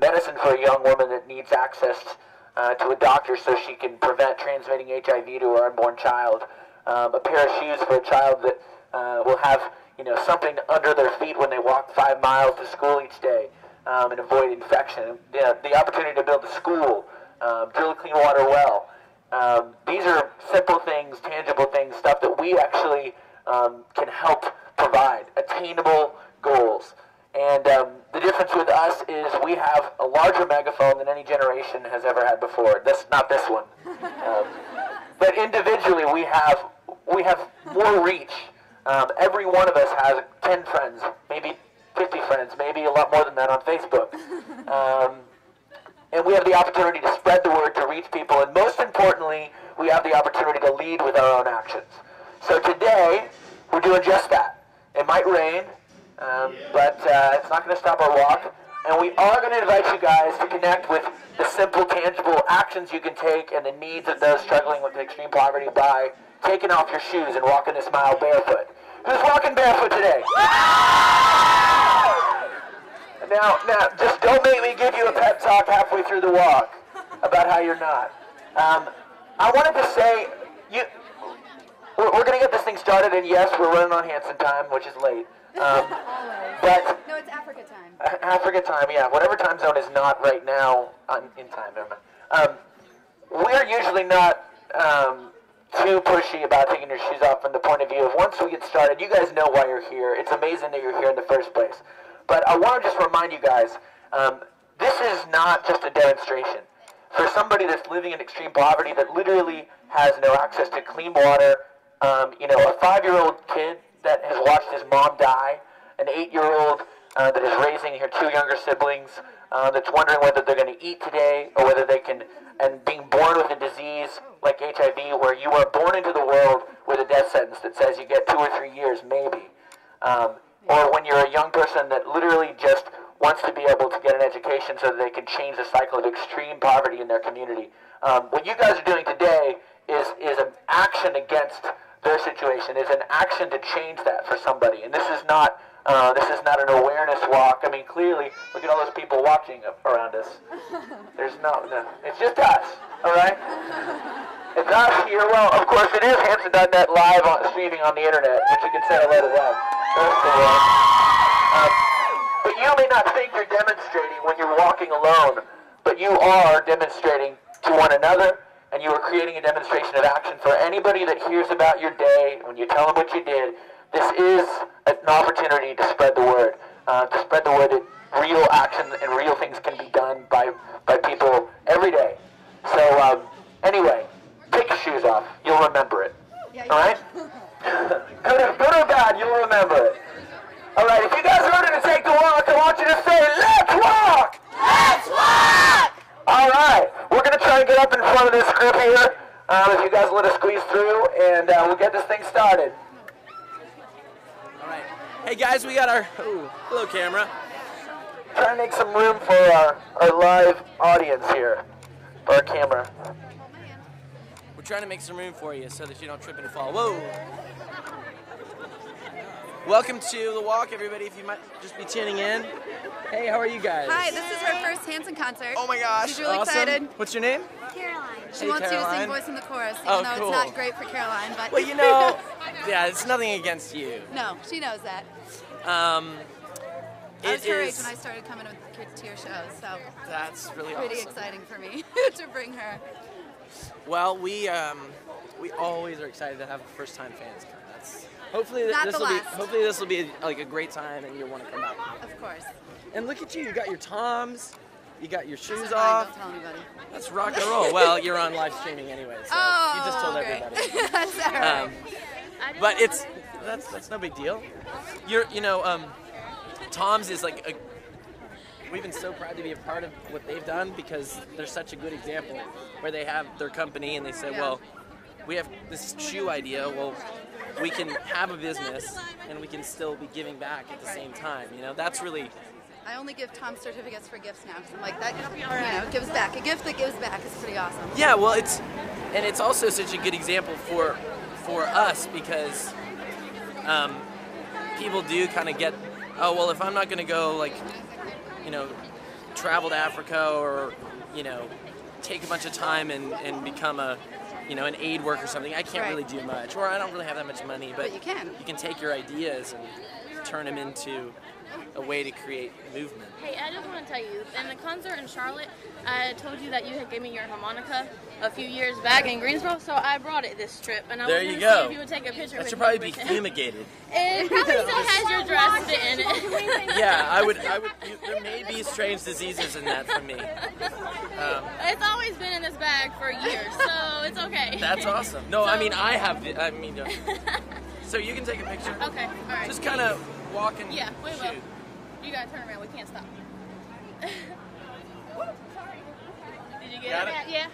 medicine for a young woman that needs access to a doctor so she can prevent transmitting HIV to her unborn child, a pair of shoes for a child that will have something under their feet when they walk 5 miles to school each day and avoid infection. The opportunity to build a school, drill a clean water well. These are simple things, tangible things, stuff that we actually can help provide, attainable goals. And the difference with us is we have a larger megaphone than any generation has ever had before. Not this one. But individually, we have more reach. Every one of us has 10 friends, maybe 50 friends, maybe a lot more than that on Facebook. And we have the opportunity to spread the word, to reach people, and most importantly, we have the opportunity to lead with our own actions. So today, we're doing just that. It might rain, but it's not going to stop our walk. And we are going to invite you guys to connect with the simple, tangible actions you can take and the needs of those struggling with extreme poverty by taking off your shoes and walking this mile barefoot. Who's walking barefoot today? Now, just don't make me give you a pep talk halfway through the walk about how you're not. I wanted to say, we're going to get this thing started, and yes, we're running on Hanson time, which is late. But no, it's Africa time. Africa time, yeah. Whatever time zone is not right now in time. Never mind. We're usually not too pushy about taking your shoes off from the point of view of once we get started, you guys know why you're here. It's amazing that you're here in the first place. But I want to just remind you guys, this is not just a demonstration. For somebody that's living in extreme poverty that literally has no access to clean water, a 5-year-old kid that has watched his mom die, an 8-year-old that is raising her 2 younger siblings, that's wondering whether they're going to eat today or whether they can, and being born with a disease like HIV where you are born into the world with a death sentence that says you get 2 or 3 years maybe. Or when you're a young person that literally just wants to be able to get an education so that they can change the cycle of extreme poverty in their community. What you guys are doing today is an action against their situation, is an action to change that for somebody. And this is not an awareness walk. I mean, clearly, look at all those people watching around us. There's no, it's just us, all right? It's us here. Well, of course, it is Hanson.net live streaming on the internet, which you can say hello to them. But you may not think you're demonstrating when you're walking alone, but you are demonstrating to one another, and you are creating a demonstration of action for anybody that hears about your day. When you tell them what you did, this is an opportunity to spread the word. To spread the word that real action and real things can be done by people every day. So anyway, take your shoes off. You'll remember it. Yeah, all right? Good or bad, you'll remember it. All right, if you guys are ready to take the walk, I want you to say, let's walk! Let's walk! All right, we're going to try and get up in front of this group here. If you guys let us squeeze through, and we'll get this thing started. All right. Hey guys, we got our, hello camera. Trying to make some room for our live audience here, for our camera. We're trying to make some room for you so that you don't trip and fall. Whoa. Welcome to the walk, everybody, if you might just be tuning in. Hey, how are you guys? Hi, this is her first Hanson concert. Oh my gosh, She's really awesome. excited. What's your name? Caroline. She Hey, wants you to Caroline. sing voice in the chorus, even Oh, though cool. it's not great for Caroline. But Well, you know, yeah, it's nothing against you. no, she knows that. I It was her age is, when I started coming to your shows, so that's really pretty awesome. exciting for me to bring her. Well, we always are excited to have first-time fans come. That's hopefully Not this the will be last. hopefully this will be like a great time and you'll want to come back. Of course. And look at you got your Toms, you got your shoes That's fine, off. Don't tell anybody. That's rock and roll. Well, you're on live streaming anyway, so you just told great. everybody. That's all right. But that's no big deal. Tom's is like we've been so proud to be a part of what they've done because they're such a good example where they have their company and they say, well, we have this shoe idea. Well, we can have a business and we can still be giving back at the same time. You know, that's really. I only give Tom certificates for gifts now because I'm like, that gives back. A gift that gives back is pretty awesome. Yeah, well, it's also such a good example for us because people do kind of get, oh, well, if I'm not going to go, like, travel to Africa or, take a bunch of time and become an aid worker or something. I can't really do much, or I don't really have that much money, but you can. You can take your ideas and turn them into a way to create movement. Hey, I just want to tell you, in the concert in Charlotte, I told you that you had given me your harmonica a few years back in Greensboro, so I brought it this trip, and I was going to see if you would take a picture with me. That should probably be fumigated. It probably still has your dress in it. Yeah, I would. There may be strange diseases in that for me. It's always been in this bag for years, so it's okay. That's awesome. No, I mean, I have. So you can take a picture. Okay, all right. Just kind of walk and yeah, we will. shoot. You gotta turn around. We can't stop. Did you Got it? it? Yeah.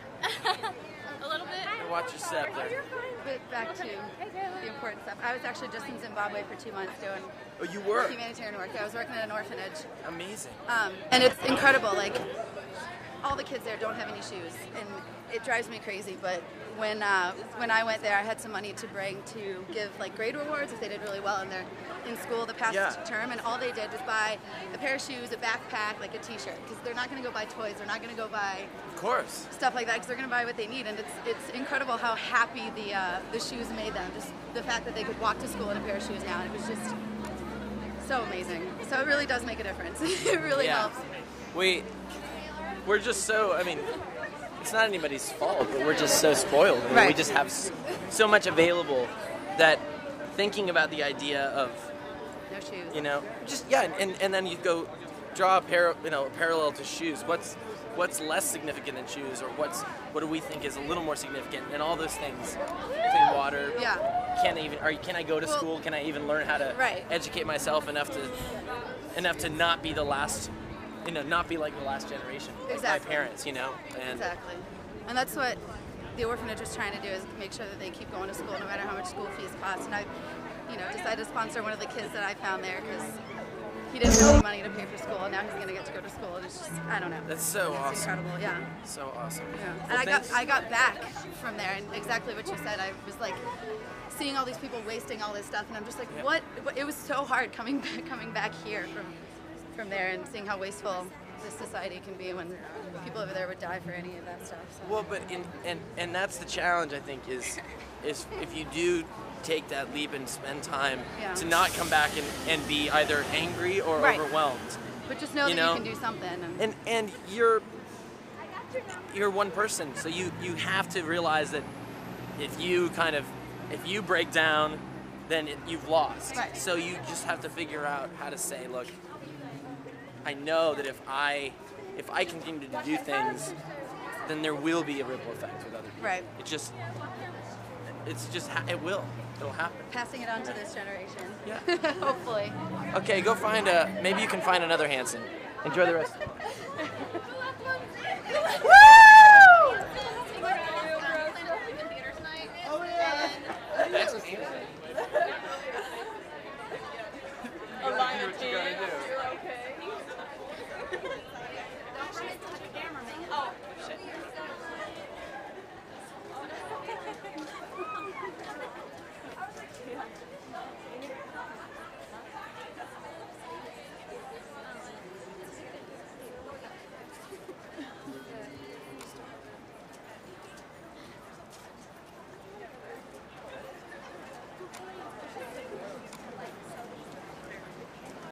A little bit. Watch your step there. But back to the important stuff. I was actually just in Zimbabwe for 2 months doing Oh, you were? humanitarian work. I was working at an orphanage. Amazing. And it's incredible. Like, all the kids there don't have any shoes, and it drives me crazy. But when I went there, I had some money to bring to give like grade rewards if they did really well in school the past term, and all they did was buy a pair of shoes, a backpack, like a T-shirt, because they're not going to go buy toys. They're not going to go buy stuff like that, because they're going to buy what they need. And it's incredible how happy the shoes made them. Just the fact that they could walk to school in a pair of shoes now, and it was just so amazing. So it really does make a difference. It really helps. We're just so, it's not anybody's fault, but we're just so spoiled. We just have so much available that thinking about the idea of, no shoes. and then you go draw a parallel to shoes. What's less significant than shoes, or what do we think is a little more significant? And all those things, clean water. Yeah. Can I go to school? Can I even learn how to educate myself enough to not be the last? Not be like the last generation, like my parents, And exactly. And that's what the orphanage was trying to do, is make sure that they keep going to school no matter how much school fees cost. And I, decided to sponsor one of the kids that I found there because he didn't have any money to pay for school, and now he's going to get to go to school. And it's just, I don't know. That's so awesome. It's incredible, yeah. So awesome. Yeah. And I got back from there, and exactly what you said. I was like seeing all these people wasting all this stuff, and I'm just like, what? It was so hard coming back here from there and seeing how wasteful this society can be when people over there would die for any of that stuff. So. Well, but and that's the challenge, I think, is if you do take that leap and spend time to not come back and be either angry or overwhelmed. But just know that you can do something. And you're one person, so you have to realize that if you break down, then you've lost. Right. So you just have to figure out how to say, look, I know that if I continue to do things, then there will be a ripple effect with other people. Right. It'll happen. Passing it on to this generation. Yeah. Hopefully. Okay, go maybe you can find another Hanson. Enjoy the rest.